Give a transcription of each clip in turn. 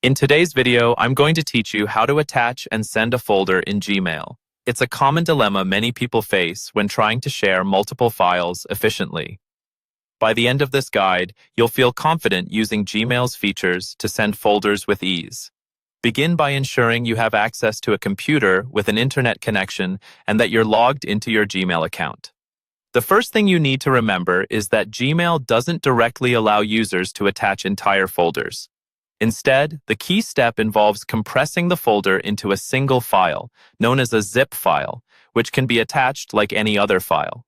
In today's video, I'm going to teach you how to attach and send a folder in Gmail. It's a common dilemma many people face when trying to share multiple files efficiently. By the end of this guide, you'll feel confident using Gmail's features to send folders with ease. Begin by ensuring you have access to a computer with an internet connection and that you're logged into your Gmail account. The first thing you need to remember is that Gmail doesn't directly allow users to attach entire folders. Instead, the key step involves compressing the folder into a single file, known as a zip file, which can be attached like any other file.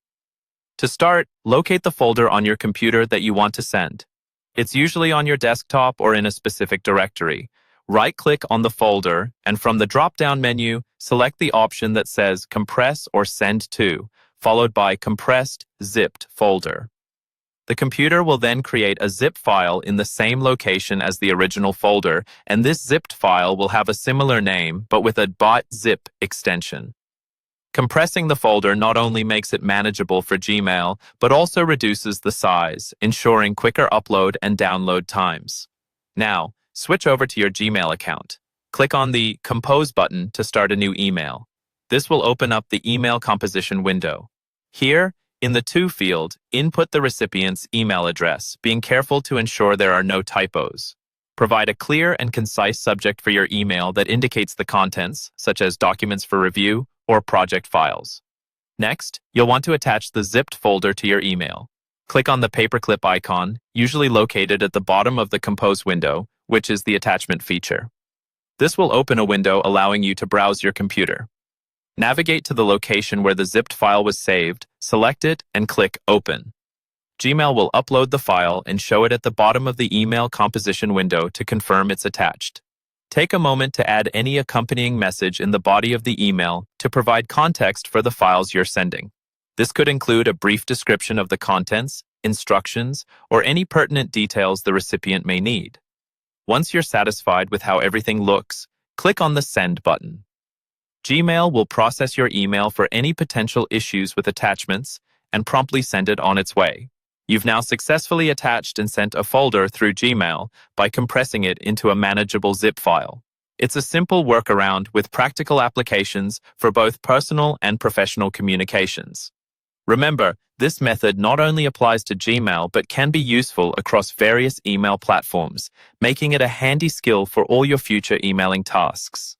To start, locate the folder on your computer that you want to send. It's usually on your desktop or in a specific directory. Right-click on the folder, and from the drop-down menu, select the option that says Compress or Send to, followed by Compressed Zipped Folder. The computer will then create a zip file in the same location as the original folder, and this zipped file will have a similar name, but with a .zip extension. Compressing the folder not only makes it manageable for Gmail, but also reduces the size, ensuring quicker upload and download times. Now, switch over to your Gmail account. Click on the Compose button to start a new email. This will open up the email composition window. Here, in the To field, input the recipient's email address, being careful to ensure there are no typos. Provide a clear and concise subject for your email that indicates the contents, such as documents for review or project files. Next, you'll want to attach the zipped folder to your email. Click on the paperclip icon, usually located at the bottom of the Compose window, which is the attachment feature. This will open a window allowing you to browse your computer. Navigate to the location where the zipped file was saved, select it, and click Open. Gmail will upload the file and show it at the bottom of the email composition window to confirm it's attached. Take a moment to add any accompanying message in the body of the email to provide context for the files you're sending. This could include a brief description of the contents, instructions, or any pertinent details the recipient may need. Once you're satisfied with how everything looks, click on the Send button. Gmail will process your email for any potential issues with attachments and promptly send it on its way. You've now successfully attached and sent a folder through Gmail by compressing it into a manageable zip file. It's a simple workaround with practical applications for both personal and professional communications. Remember, this method not only applies to Gmail but can be useful across various email platforms, making it a handy skill for all your future emailing tasks.